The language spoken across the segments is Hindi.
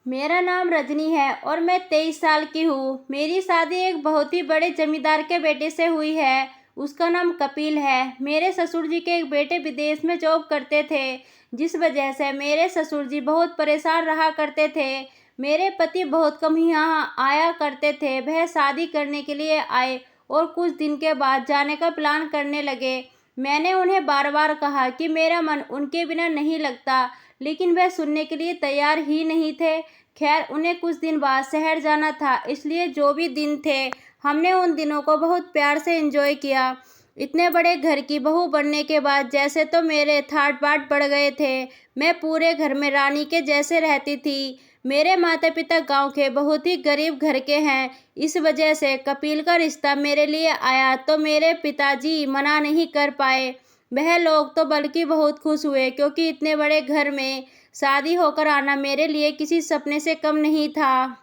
मेरा नाम रजनी है और मैं 23 साल की हूँ। मेरी शादी एक बहुत ही बड़े जमींदार के बेटे से हुई है। उसका नाम कपिल है। मेरे ससुर जी के एक बेटे विदेश में जॉब करते थे, जिस वजह से मेरे ससुर जी बहुत परेशान रहा करते थे। मेरे पति बहुत कम ही यहाँ आया करते थे। वह शादी करने के लिए आए और कुछ दिन के बाद जाने का प्लान करने लगे। मैंने उन्हें बार बार कहा कि मेरा मन उनके बिना नहीं लगता, लेकिन वह सुनने के लिए तैयार ही नहीं थे। खैर, उन्हें कुछ दिन बाद शहर जाना था, इसलिए जो भी दिन थे हमने उन दिनों को बहुत प्यार से एंजॉय किया। इतने बड़े घर की बहू बनने के बाद जैसे तो मेरे ठाट बाट बढ़ गए थे। मैं पूरे घर में रानी के जैसे रहती थी। मेरे माता पिता गांव के बहुत ही गरीब घर के हैं। इस वजह से कपिल का रिश्ता मेरे लिए आया तो मेरे पिताजी मना नहीं कर पाए। वह लोग तो बल्कि बहुत खुश हुए, क्योंकि इतने बड़े घर में शादी होकर आना मेरे लिए किसी सपने से कम नहीं था।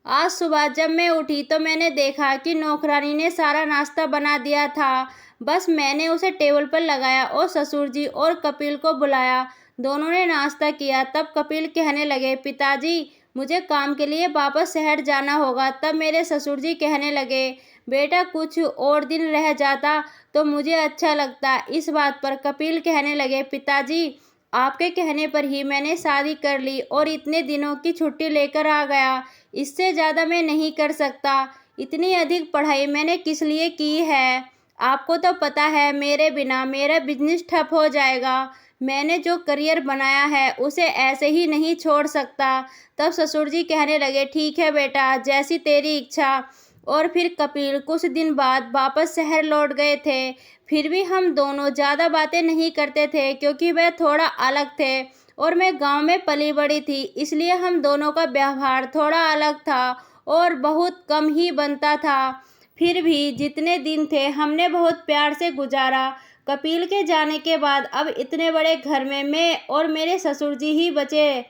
आज सुबह जब मैं उठी तो मैंने देखा कि नौकरानी ने सारा नाश्ता बना दिया था। बस मैंने उसे टेबल पर लगाया और ससुर जी और कपिल को बुलाया। दोनों ने नाश्ता किया। तब कपिल कहने लगे, पिताजी, मुझे काम के लिए वापस शहर जाना होगा। तब मेरे ससुर जी कहने लगे, बेटा, कुछ और दिन रह जाता तो मुझे अच्छा लगता। इस बात पर कपिल कहने लगे, पिताजी, आपके कहने पर ही मैंने शादी कर ली और इतने दिनों की छुट्टी लेकर आ गया। इससे ज़्यादा मैं नहीं कर सकता। इतनी अधिक पढ़ाई मैंने किस लिए की है? आपको तो पता है मेरे बिना मेरा बिजनेस ठप हो जाएगा। मैंने जो करियर बनाया है उसे ऐसे ही नहीं छोड़ सकता। तब ससुर जी कहने लगे, ठीक है बेटा, जैसी तेरी इच्छा। और फिर कपिल कुछ दिन बाद वापस शहर लौट गए थे। फिर भी हम दोनों ज़्यादा बातें नहीं करते थे, क्योंकि वह थोड़ा अलग थे और मैं गांव में पली बड़ी थी, इसलिए हम दोनों का व्यवहार थोड़ा अलग था और बहुत कम ही बनता था। फिर भी जितने दिन थे हमने बहुत प्यार से गुजारा। कपिल के जाने के बाद अब इतने बड़े घर में मैं और मेरे ससुर जी ही बचे।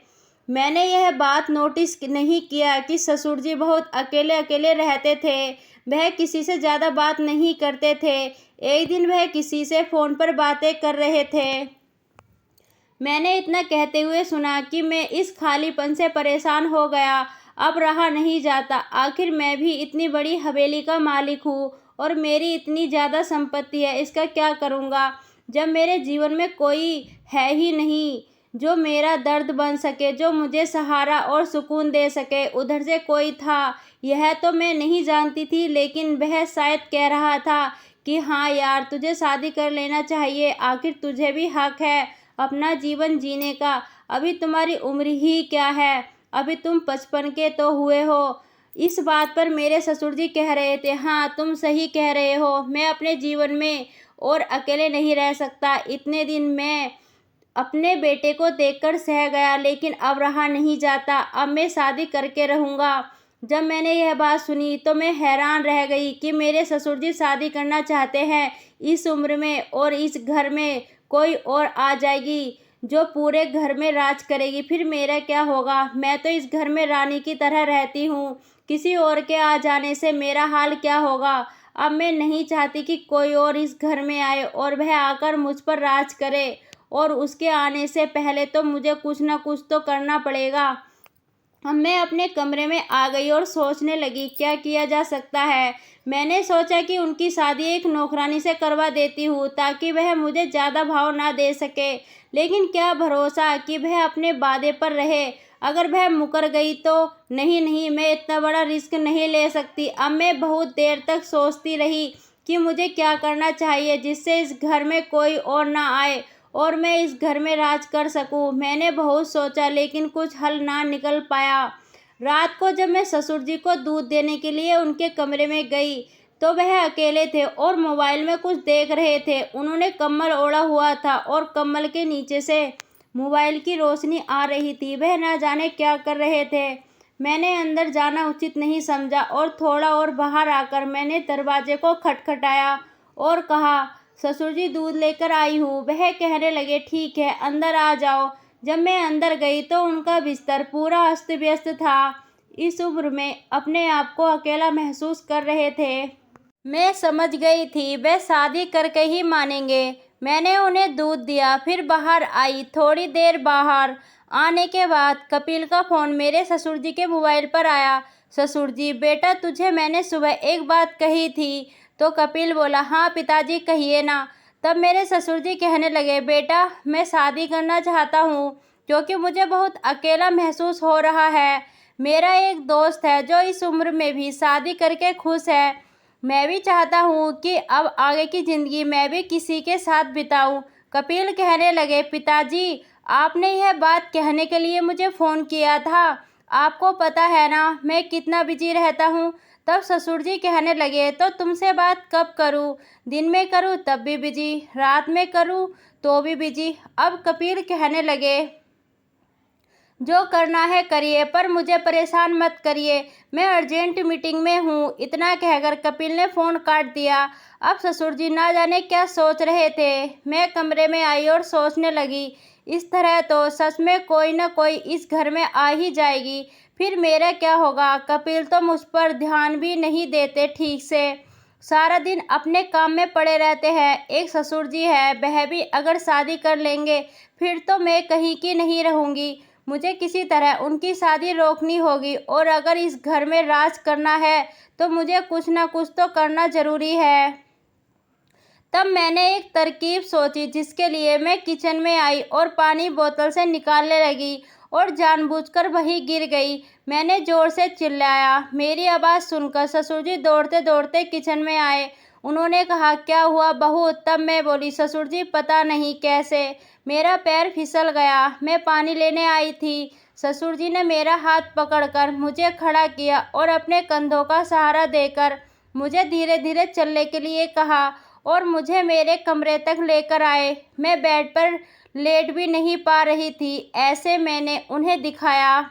मैंने यह बात नोटिस नहीं किया कि ससुर जी बहुत अकेले अकेले रहते थे। वह किसी से ज़्यादा बात नहीं करते थे। एक दिन वह किसी से फ़ोन पर बातें कर रहे थे। मैंने इतना कहते हुए सुना कि मैं इस खालीपन से परेशान हो गया। अब रहा नहीं जाता। आखिर मैं भी इतनी बड़ी हवेली का मालिक हूँ और मेरी इतनी ज़्यादा संपत्ति है, इसका क्या करूँगा जब मेरे जीवन में कोई है ही नहीं जो मेरा दर्द बन सके, जो मुझे सहारा और सुकून दे सके। उधर से कोई था, यह तो मैं नहीं जानती थी, लेकिन वह शायद कह रहा था कि हाँ यार, तुझे शादी कर लेना चाहिए, आखिर तुझे भी हक है अपना जीवन जीने का। अभी तुम्हारी उम्र ही क्या है, अभी तुम 55 के तो हुए हो। इस बात पर मेरे ससुर जी कह रहे थे, हाँ तुम सही कह रहे हो, मैं अपने जीवन में और अकेले नहीं रह सकता। इतने दिन मैं अपने बेटे को देखकर सह गया, लेकिन अब रहा नहीं जाता। अब मैं शादी करके रहूँगा। जब मैंने यह बात सुनी तो मैं हैरान रह गई कि मेरे ससुर जी शादी करना चाहते हैं इस उम्र में, और इस घर में कोई और आ जाएगी जो पूरे घर में राज करेगी। फिर मेरा क्या होगा? मैं तो इस घर में रानी की तरह रहती हूँ। किसी और के आ जाने से मेरा हाल क्या होगा? अब मैं नहीं चाहती कि कोई और इस घर में आए और वह आकर मुझ पर राज करे, और उसके आने से पहले तो मुझे कुछ ना कुछ तो करना पड़ेगा। अब मैं अपने कमरे में आ गई और सोचने लगी क्या किया जा सकता है। मैंने सोचा कि उनकी शादी एक नौकरानी से करवा देती हूँ, ताकि वह मुझे ज़्यादा भाव ना दे सके। लेकिन क्या भरोसा कि वह अपने वादे पर रहे। अगर वह मुकर गई तो? नहीं नहीं, मैं इतना बड़ा रिस्क नहीं ले सकती। अब मैं बहुत देर तक सोचती रही कि मुझे क्या करना चाहिए जिससे इस घर में कोई और ना आए और मैं इस घर में राज कर सकूं। मैंने बहुत सोचा, लेकिन कुछ हल ना निकल पाया। रात को जब मैं ससुर जी को दूध देने के लिए उनके कमरे में गई तो वह अकेले थे और मोबाइल में कुछ देख रहे थे। उन्होंने कम्बल ओढ़ा हुआ था और कम्बल के नीचे से मोबाइल की रोशनी आ रही थी। वह ना जाने क्या कर रहे थे। मैंने अंदर जाना उचित नहीं समझा और थोड़ा और बाहर आकर मैंने दरवाजे को खटखटाया और कहा, ससुर जी, दूध लेकर आई हूँ। वह कहने लगे, ठीक है, अंदर आ जाओ। जब मैं अंदर गई तो उनका बिस्तर पूरा अस्त व्यस्त था। इस उम्र में अपने आप को अकेला महसूस कर रहे थे। मैं समझ गई थी वे शादी करके ही मानेंगे। मैंने उन्हें दूध दिया, फिर बाहर आई। थोड़ी देर बाहर आने के बाद कपिल का फ़ोन मेरे ससुर जी के मोबाइल पर आया। ससुर जी, बेटा तुझे मैंने सुबह एक बात कही थी। तो कपिल बोला, हाँ पिताजी कहिए ना। तब मेरे ससुर जी कहने लगे, बेटा मैं शादी करना चाहता हूँ क्योंकि मुझे बहुत अकेला महसूस हो रहा है। मेरा एक दोस्त है जो इस उम्र में भी शादी करके खुश है। मैं भी चाहता हूँ कि अब आगे की ज़िंदगी मैं भी किसी के साथ बिताऊँ। कपिल कहने लगे, पिताजी आपने यह बात कहने के लिए मुझे फ़ोन किया था। आपको पता है ना मैं कितना बिजी रहता हूँ। तब ससुर जी कहने लगे, तो तुमसे बात कब करूँ? दिन में करूँ तब भी बिजी, रात में करूँ तो भी बिजी। अब कपिल कहने लगे, जो करना है करिए पर मुझे परेशान मत करिए, मैं अर्जेंट मीटिंग में हूँ। इतना कहकर कपिल ने फ़ोन काट दिया। अब ससुर जी ना जाने क्या सोच रहे थे। मैं कमरे में आई और सोचने लगी, इस तरह तो सच में कोई ना कोई इस घर में आ ही जाएगी, फिर मेरा क्या होगा। कपिल तो मुझ पर ध्यान भी नहीं देते ठीक से, सारा दिन अपने काम में पड़े रहते हैं। एक ससुर जी है, वह भी अगर शादी कर लेंगे फिर तो मैं कहीं की नहीं रहूँगी। मुझे किसी तरह उनकी शादी रोकनी होगी और अगर इस घर में राज करना है तो मुझे कुछ ना कुछ तो करना ज़रूरी है। तब मैंने एक तरकीब सोची जिसके लिए मैं किचन में आई और पानी बोतल से निकालने लगी और जानबूझकर वहीं गिर गई। मैंने ज़ोर से चिल्लाया। मेरी आवाज़ सुनकर ससुर जी दौड़ते दौड़ते किचन में आए। उन्होंने कहा, क्या हुआ बहू? तब मैं बोली, ससुर जी पता नहीं कैसे मेरा पैर फिसल गया, मैं पानी लेने आई थी। ससुर जी ने मेरा हाथ पकड़कर मुझे खड़ा किया और अपने कंधों का सहारा देकर मुझे धीरे धीरे चलने के लिए कहा और मुझे मेरे कमरे तक लेकर आए। मैं बेड पर लेट भी नहीं पा रही थी, ऐसे मैंने उन्हें दिखाया।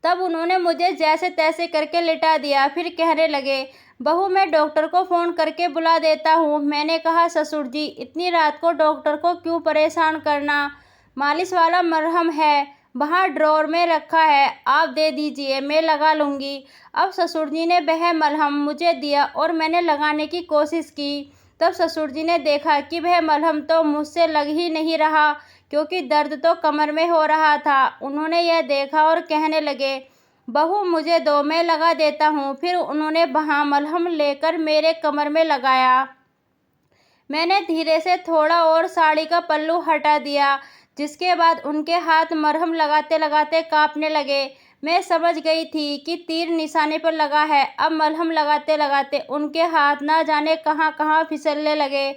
तब उन्होंने मुझे जैसे तैसे करके लिटा दिया। फिर कहने लगे, बहू मैं डॉक्टर को फ़ोन करके बुला देता हूँ। मैंने कहा, ससुर जी इतनी रात को डॉक्टर को क्यों परेशान करना, मालिश वाला मरहम है वहाँ ड्रॉर में रखा है, आप दे दीजिए मैं लगा लूँगी। अब ससुर जी ने वह मलहम मुझे दिया और मैंने लगाने की कोशिश की। तब ससुर जी ने देखा कि वह मलहम तो मुझसे लग ही नहीं रहा क्योंकि दर्द तो कमर में हो रहा था। उन्होंने यह देखा और कहने लगे, बहू मुझे दो मैं लगा देता हूँ। फिर उन्होंने वहाँ मलहम लेकर मेरे कमर में लगाया। मैंने धीरे से थोड़ा और साड़ी का पल्लू हटा दिया, जिसके बाद उनके हाथ मरहम लगाते लगाते कांपने लगे। मैं समझ गई थी कि तीर निशाने पर लगा है। अब मलहम लगाते लगाते उनके हाथ ना जाने कहाँ कहाँ फिसलने लगे।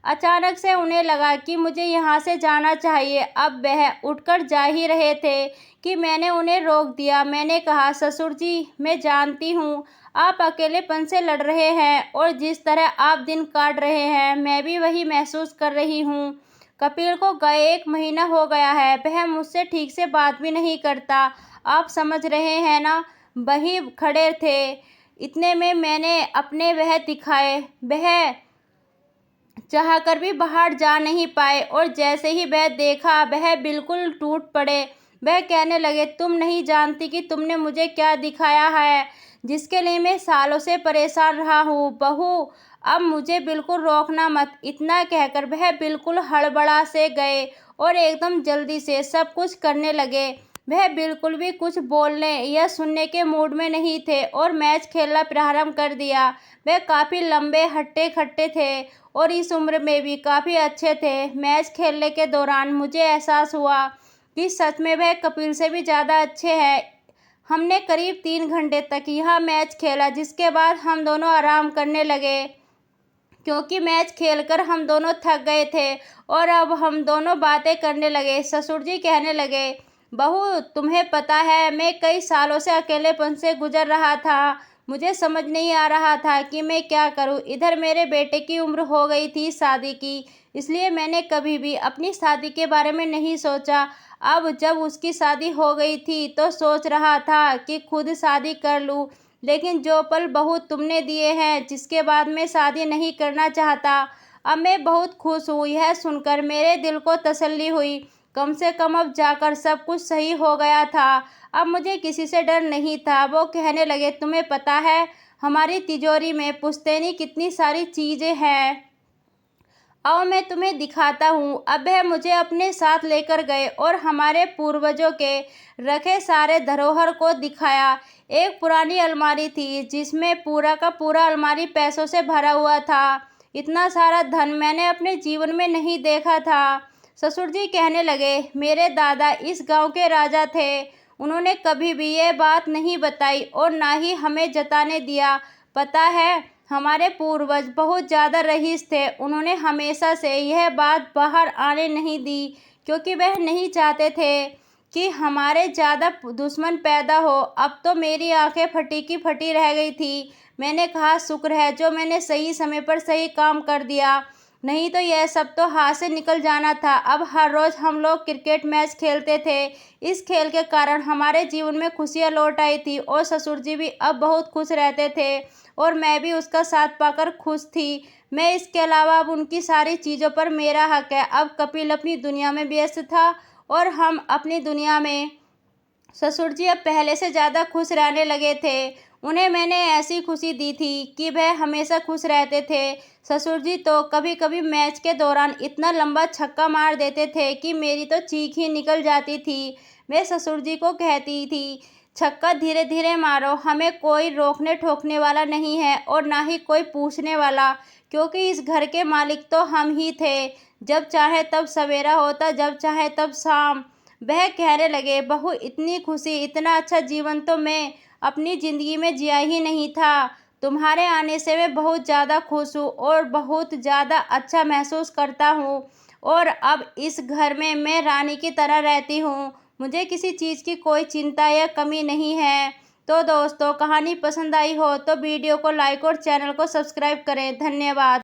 अचानक से उन्हें लगा कि मुझे यहाँ से जाना चाहिए। अब वह उठकर जा ही रहे थे कि मैंने उन्हें रोक दिया। मैंने कहा, ससुर जी मैं जानती हूँ आप अकेलेपन से लड़ रहे हैं और जिस तरह आप दिन काट रहे हैं मैं भी वही महसूस कर रही हूँ। कपिल को गए 1 महीना हो गया है, वह मुझसे ठीक से बात भी नहीं करता। आप समझ रहे हैं ना, वही खड़े थे। इतने में मैंने अपने वह दिखाए। वह चाहकर भी बाहर जा नहीं पाए और जैसे ही वह देखा वह बिल्कुल टूट पड़े। वह कहने लगे, तुम नहीं जानती कि तुमने मुझे क्या दिखाया है जिसके लिए मैं सालों से परेशान रहा हूँ। बहू अब मुझे बिल्कुल रोकना मत। इतना कहकर वह बिल्कुल हड़बड़ा से गए और एकदम जल्दी से सब कुछ करने लगे। वह बिल्कुल भी कुछ बोलने या सुनने के मूड में नहीं थे और मैच खेलना प्रारंभ कर दिया। वह काफ़ी लंबे हट्टे खट्टे थे और इस उम्र में भी काफ़ी अच्छे थे। मैच खेलने के दौरान मुझे एहसास हुआ कि सच में वह कपिल से भी ज़्यादा अच्छे हैं। हमने करीब 3 घंटे तक यह मैच खेला, जिसके बाद हम दोनों आराम करने लगे क्योंकि मैच खेलकर हम दोनों थक गए थे और अब हम दोनों बातें करने लगे। ससुर जी कहने लगे, बहू तुम्हें पता है मैं कई सालों से अकेलेपन से गुजर रहा था। मुझे समझ नहीं आ रहा था कि मैं क्या करूं। इधर मेरे बेटे की उम्र हो गई थी शादी की, इसलिए मैंने कभी भी अपनी शादी के बारे में नहीं सोचा। अब जब उसकी शादी हो गई थी तो सोच रहा था कि खुद शादी कर लूं, लेकिन जो पल बहू तुमने दिए हैं जिसके बाद मैं शादी नहीं करना चाहता। अब मैं बहुत खुश हूँ। यह सुनकर मेरे दिल को तसल्ली हुई। कम से कम अब जाकर सब कुछ सही हो गया था। अब मुझे किसी से डर नहीं था। वो कहने लगे, तुम्हें पता है हमारी तिजोरी में पुश्तैनी कितनी सारी चीज़ें हैं। आओ मैं तुम्हें दिखाता हूँ। अब वह मुझे अपने साथ लेकर गए और हमारे पूर्वजों के रखे सारे धरोहर को दिखाया। एक पुरानी अलमारी थी जिसमें पूरा का पूरा अलमारी पैसों से भरा हुआ था। इतना सारा धन मैंने अपने जीवन में नहीं देखा था। ससुर जी कहने लगे, मेरे दादा इस गांव के राजा थे। उन्होंने कभी भी ये बात नहीं बताई और ना ही हमें जताने दिया। पता है, हमारे पूर्वज बहुत ज़्यादा रईस थे। उन्होंने हमेशा से यह बात बाहर आने नहीं दी क्योंकि वह नहीं चाहते थे कि हमारे ज़्यादा दुश्मन पैदा हो। अब तो मेरी आंखें फटी की फटी रह गई थी। मैंने कहा, शुक्र है जो मैंने सही समय पर सही काम कर दिया, नहीं तो यह सब तो हाथ से निकल जाना था। अब हर रोज़ हम लोग क्रिकेट मैच खेलते थे। इस खेल के कारण हमारे जीवन में खुशियाँ लौट आई थी और ससुर जी भी अब बहुत खुश रहते थे और मैं भी उसका साथ पाकर खुश थी। मैं इसके अलावा अब उनकी सारी चीज़ों पर मेरा हक है। अब कपिल अपनी दुनिया में व्यस्त था और हम अपनी दुनिया में। ससुर जी अब पहले से ज़्यादा खुश रहने लगे थे। उन्हें मैंने ऐसी खुशी दी थी कि वह हमेशा खुश रहते थे। ससुर जी तो कभी कभी मैच के दौरान इतना लंबा छक्का मार देते थे कि मेरी तो चीख ही निकल जाती थी। मैं ससुर जी को कहती थी, छक्का धीरे धीरे मारो, हमें कोई रोकने ठोकने वाला नहीं है और ना ही कोई पूछने वाला, क्योंकि इस घर के मालिक तो हम ही थे। जब चाहे तब सवेरा होता, जब चाहे तब शाम। वह कहने लगे, बहू इतनी खुशी, इतना अच्छा जीवन तो मैं अपनी ज़िंदगी में जिया ही नहीं था। तुम्हारे आने से मैं बहुत ज़्यादा खुश हूँ और बहुत ज़्यादा अच्छा महसूस करता हूँ और अब इस घर में मैं रानी की तरह रहती हूँ। मुझे किसी चीज़ की कोई चिंता या कमी नहीं है। तो दोस्तों, कहानी पसंद आई हो तो वीडियो को लाइक और चैनल को सब्सक्राइब करें। धन्यवाद।